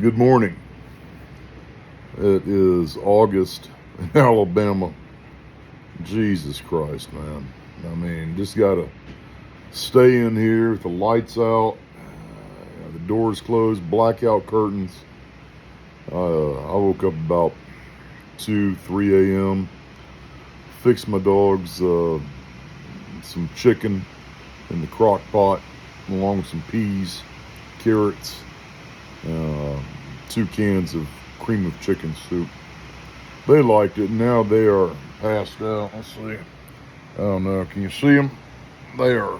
Good morning. It is August in Alabama. Jesus Christ, man. I mean, just gotta stay in here with the lights out, the doors closed, blackout curtains. I woke up about 2, 3 a.m., fixed my dogs some chicken in the crock pot, along with some peas, carrots, 2 cans of cream of chicken soup. They liked it. Now they are passed out. Let's see. I don't know. Can you see them? They are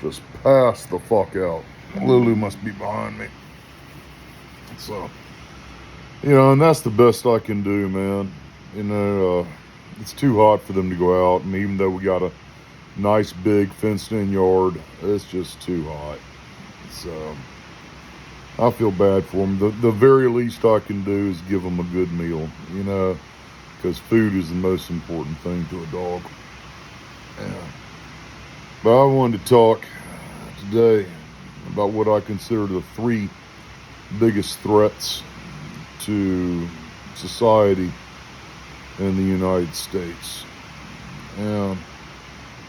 just passed the fuck out. Lulu must be behind me. So, and that's the best I can do, man. It's too hot for them to go out, and even though we got a nice big fenced-in yard, it's just too hot. So I feel bad for them. The very least I can do is give them a good meal, because food is the most important thing to a dog. Yeah. But I wanted to talk today about what I consider the 3 biggest threats to society in the United States. And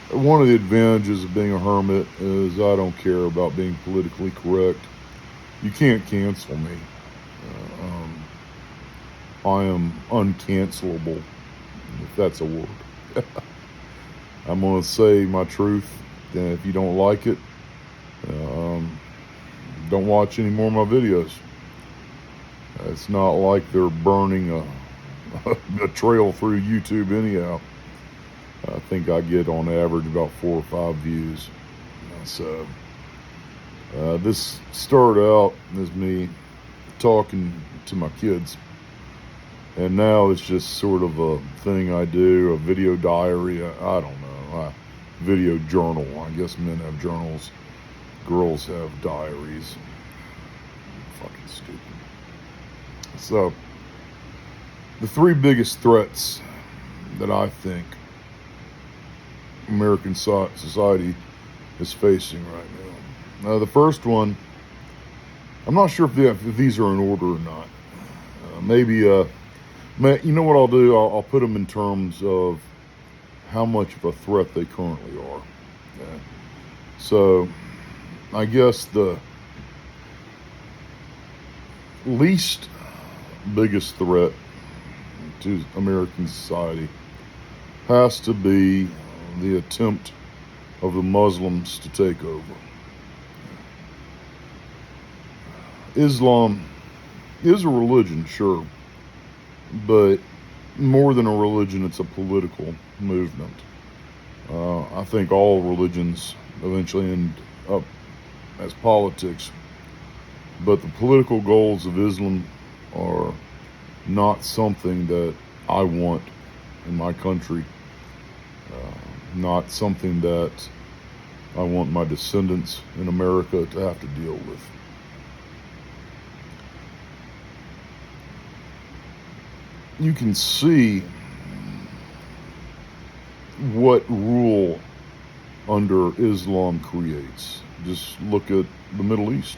one of the advantages of being a hermit is I don't care about being politically correct. You can't cancel me. I am uncancelable, if that's a word. I'm going to say my truth, and if you don't like it, don't watch any more of my videos. It's not like they're burning a trail through YouTube anyhow. I think I get on average about 4 or 5 views. So this started out as me talking to my kids, and now it's just sort of a thing I do, a video diary. I don't know, a video journal. I guess men have journals, girls have diaries. Fucking stupid. So the 3 biggest threats that I think American society is facing right now. Now, the first one, I'm not sure if these are in order or not. Maybe, you know what I'll do? I'll put them in terms of how much of a threat they currently are. Okay? So, I guess the least biggest threat to American society has to be the attempt of the Muslims to take over. Islam is a religion, sure, but more than a religion, it's a political movement. I think all religions eventually end up as politics, but the political goals of Islam are not something that I want in my country. Not something that I want my descendants in America to have to deal with. You can see what rule under Islam creates. Just look at the Middle East.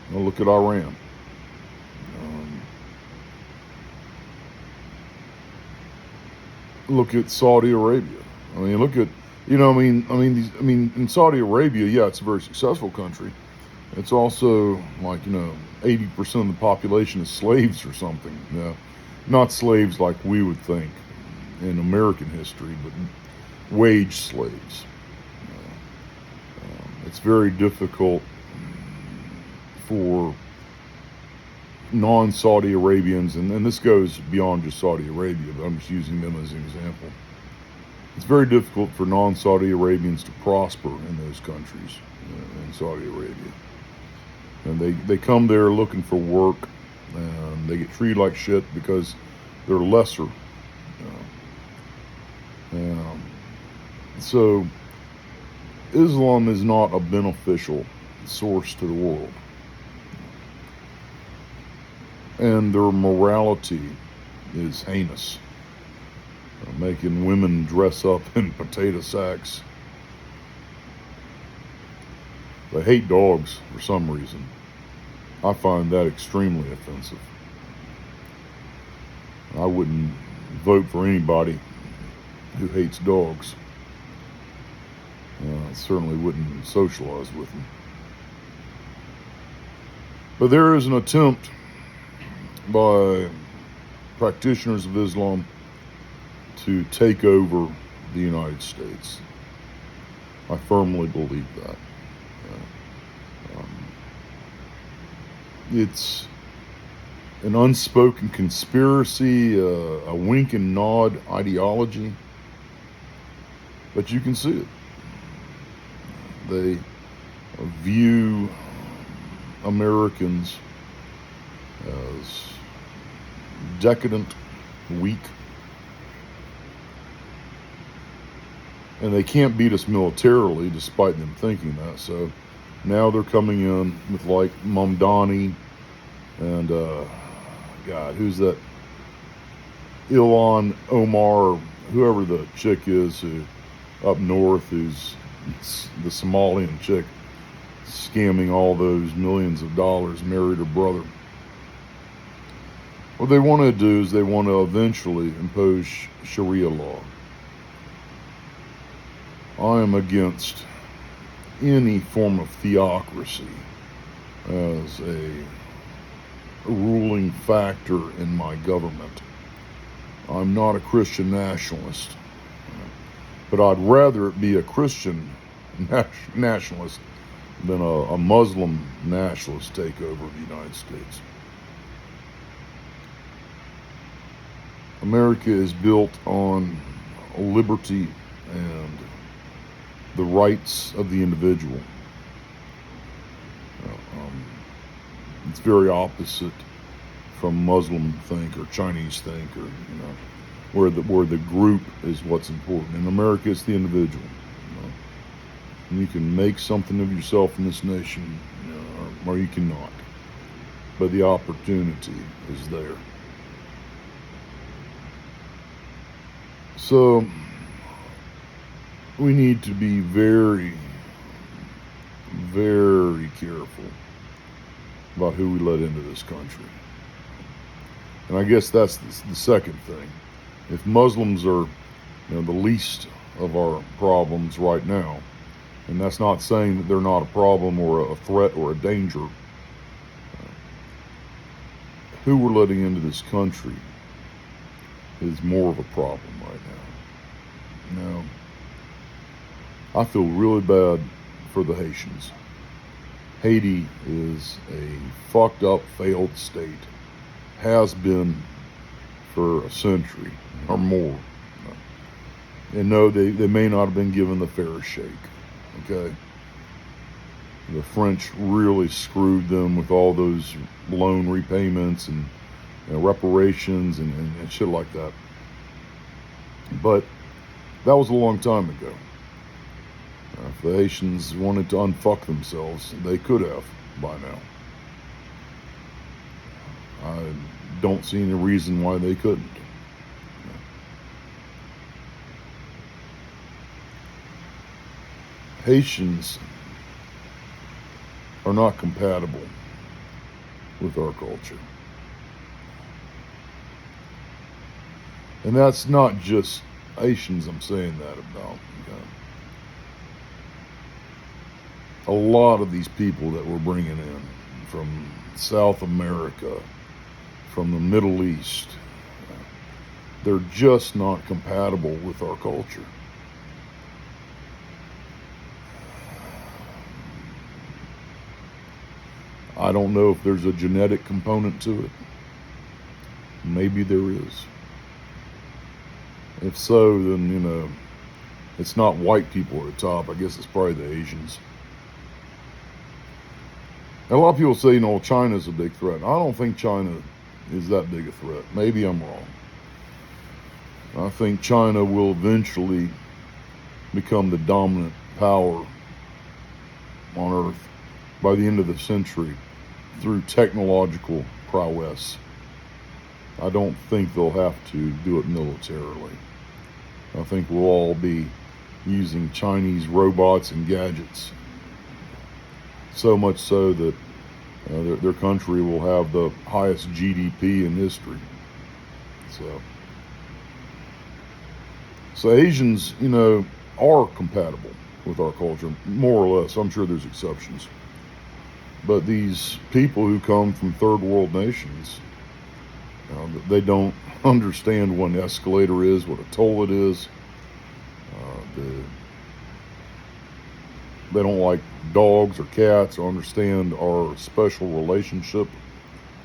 Now look at Iran. Look at Saudi Arabia. I mean, look at, in Saudi Arabia, yeah, it's a very successful country. It's also like, 80% of the population is slaves or something. Not slaves like we would think in American history, but wage slaves. It's very difficult for non-Saudi Arabians, and this goes beyond just Saudi Arabia, but I'm just using them as an example. It's very difficult for non-Saudi Arabians to prosper in those countries, in Saudi Arabia. And they come there looking for work, and they get treated like shit because they're lesser. So Islam is not a beneficial source to the world. And their morality is heinous. Making women dress up in potato sacks. They hate dogs for some reason. I find that extremely offensive. I wouldn't vote for anybody who hates dogs. I certainly wouldn't socialize with them. But there is an attempt by practitioners of Islam to take over the United States. I firmly believe that. It's an unspoken conspiracy, a wink and nod ideology, but you can see it. They view Americans as decadent, weak, and they can't beat us militarily despite them thinking that. So now they're coming in with like Mamdani and God, who's that? Ilhan Omar, whoever the chick is who up north, who's the Somalian chick scamming all those millions of dollars, married her brother. What they want to do is they want to eventually impose Sharia law. I am against any form of theocracy as a ruling factor in my government. I'm not a Christian nationalist, but I'd rather it be a Christian nationalist than a Muslim nationalist takeover of the United States. America is built on liberty and the rights of the individual. It's very opposite from Muslim think or Chinese think, or where the group is what's important. In America, it's the individual. And you can make something of yourself in this nation, or you cannot. But the opportunity is there. So we need to be very, very careful about who we let into this country. And I guess that's the second thing. If Muslims are, the least of our problems right now, and that's not saying that they're not a problem or a threat or a danger, who we're letting into this country is more of a problem right now. Now, I feel really bad for the Haitians. Haiti is a fucked up, failed state. Has been for a century or more. And no, they may not have been given the fair shake. Okay? The French really screwed them with all those loan repayments and reparations and shit like that. But that was a long time ago. If the Haitians wanted to unfuck themselves, they could have by now. I don't see any reason why they couldn't. Haitians are not compatible with our culture. And that's not just Haitians I'm saying that about. Okay? A lot of these people that we're bringing in from South America, from the Middle East, they're just not compatible with our culture. I don't know if there's a genetic component to it. Maybe there is. If so, then, it's not white people at the top. I guess it's probably the Asians. And a lot of people say, China's a big threat. I don't think China is that big a threat. Maybe I'm wrong. I think China will eventually become the dominant power on Earth by the end of the century through technological prowess. I don't think they'll have to do it militarily. I think we'll all be using Chinese robots and gadgets. So much so that Their country will have the highest GDP in history. So Asians, are compatible with our culture, more or less. I'm sure there's exceptions. But these people who come from third world nations, they don't understand what an escalator is, what a toilet is. They don't like dogs or cats or understand our special relationship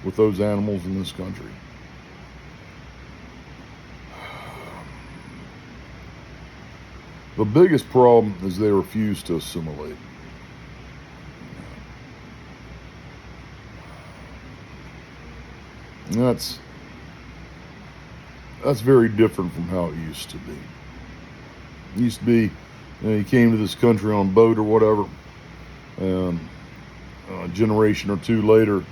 with those animals in this country. The biggest problem is they refuse to assimilate. And that's very different from how it used to be. It used to be, you came to this country on a boat or whatever, and a generation or two later,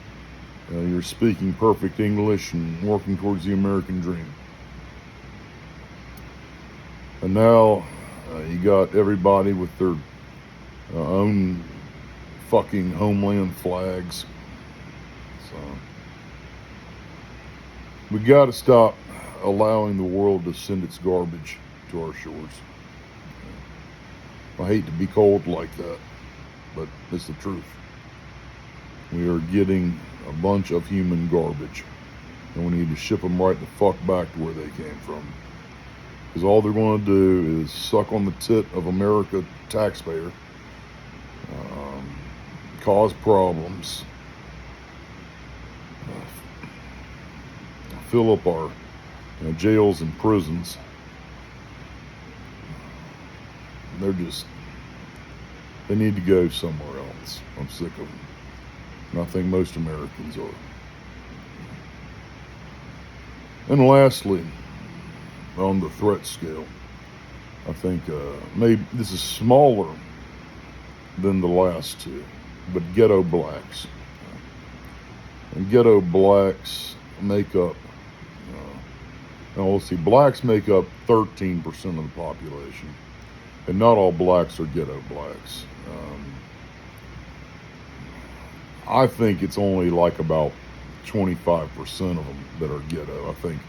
you're speaking perfect English and working towards the American dream. And now you got everybody with their own fucking homeland flags. So we got to stop allowing the world to send its garbage to our shores. I hate to be cold like that, but it's the truth. We are getting a bunch of human garbage, and we need to ship them right the fuck back to where they came from. Because all they're going to do is suck on the tit of America taxpayer, cause problems, fill up our jails and prisons. They need to go somewhere else. I'm sick of them. And I think most Americans are. And lastly, on the threat scale, I think maybe this is smaller than the last two, but ghetto blacks. And ghetto blacks make up, let's see, blacks make up 13% of the population. And not all blacks are ghetto blacks. I think it's only like about 25% of them that are ghetto. I think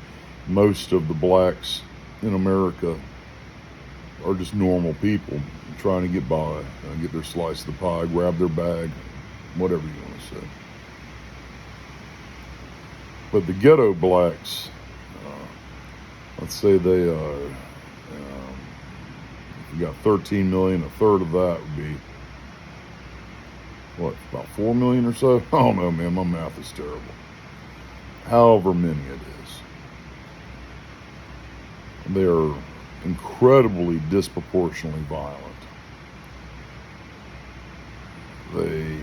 most of the blacks in America are just normal people trying to get by, get their slice of the pie, grab their bag, whatever you want to say. But the ghetto blacks, let's say they are, if you got 13 million, a third of that would be, about 4 million or so? I don't know, man, my math is terrible. However many it is. They're incredibly disproportionately violent. They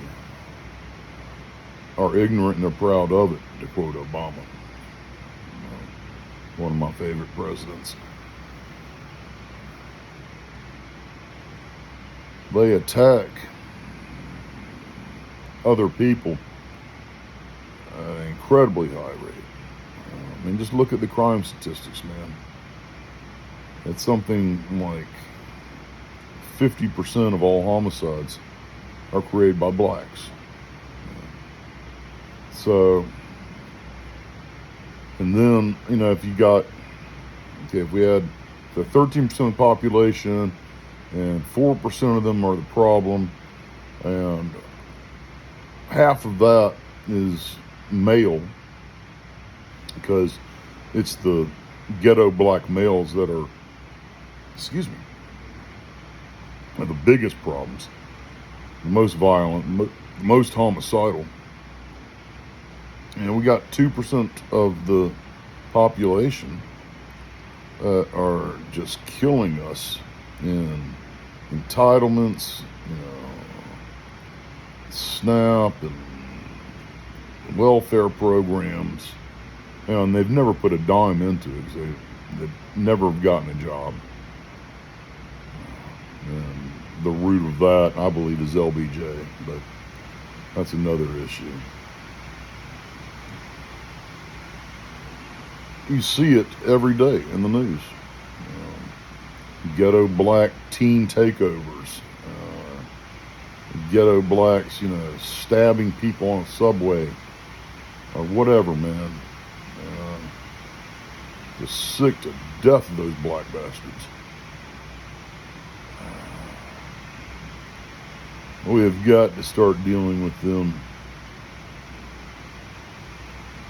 are ignorant and they're proud of it, to quote Obama, one of my favorite presidents. They attack other people at an incredibly high rate. Just look at the crime statistics, man. It's something like 50% of all homicides are created by blacks. So, and then, if you got, if we had the 13% of the population and 4% of them are the problem, and half of that is male, because it's the ghetto black males that are, are the biggest problems, the most violent, the most homicidal. And we got 2% of the population are just killing us in entitlements, SNAP and welfare programs, and they've never put a dime into it because they've never gotten a job. And the root of that, I believe, is LBJ, but that's another issue. You see it every day in the news. Ghetto black teen takeovers, ghetto blacks, you know, stabbing people on a subway or whatever, man. Just sick to death of those black bastards. We have got to start dealing with them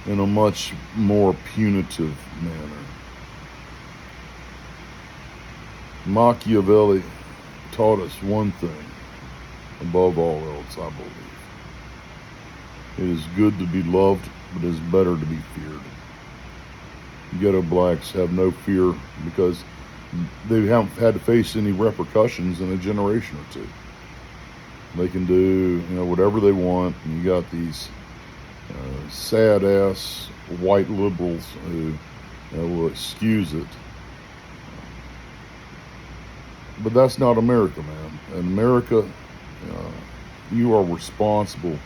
in a much more punitive manner. Machiavelli taught us one thing above all else, I believe. It is good to be loved, but it is better to be feared. Ghetto blacks have no fear because they haven't had to face any repercussions in a generation or two. They can do, you know, whatever they want, and you got these sad ass white liberals who, you know, will excuse it. But that's not America, man. In America, you are responsible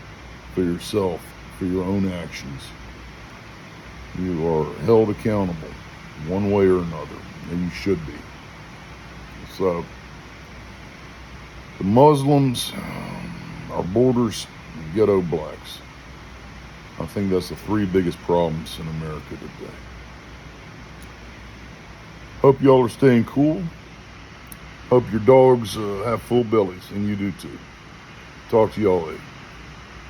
for yourself, for your own actions. You are held accountable one way or another, and you should be. So, the Muslims, our borders, and ghetto blacks. I think that's the three biggest problems in America today. Hope y'all are staying cool. Hope your dogs have full bellies, and you do too. Talk to y'all later.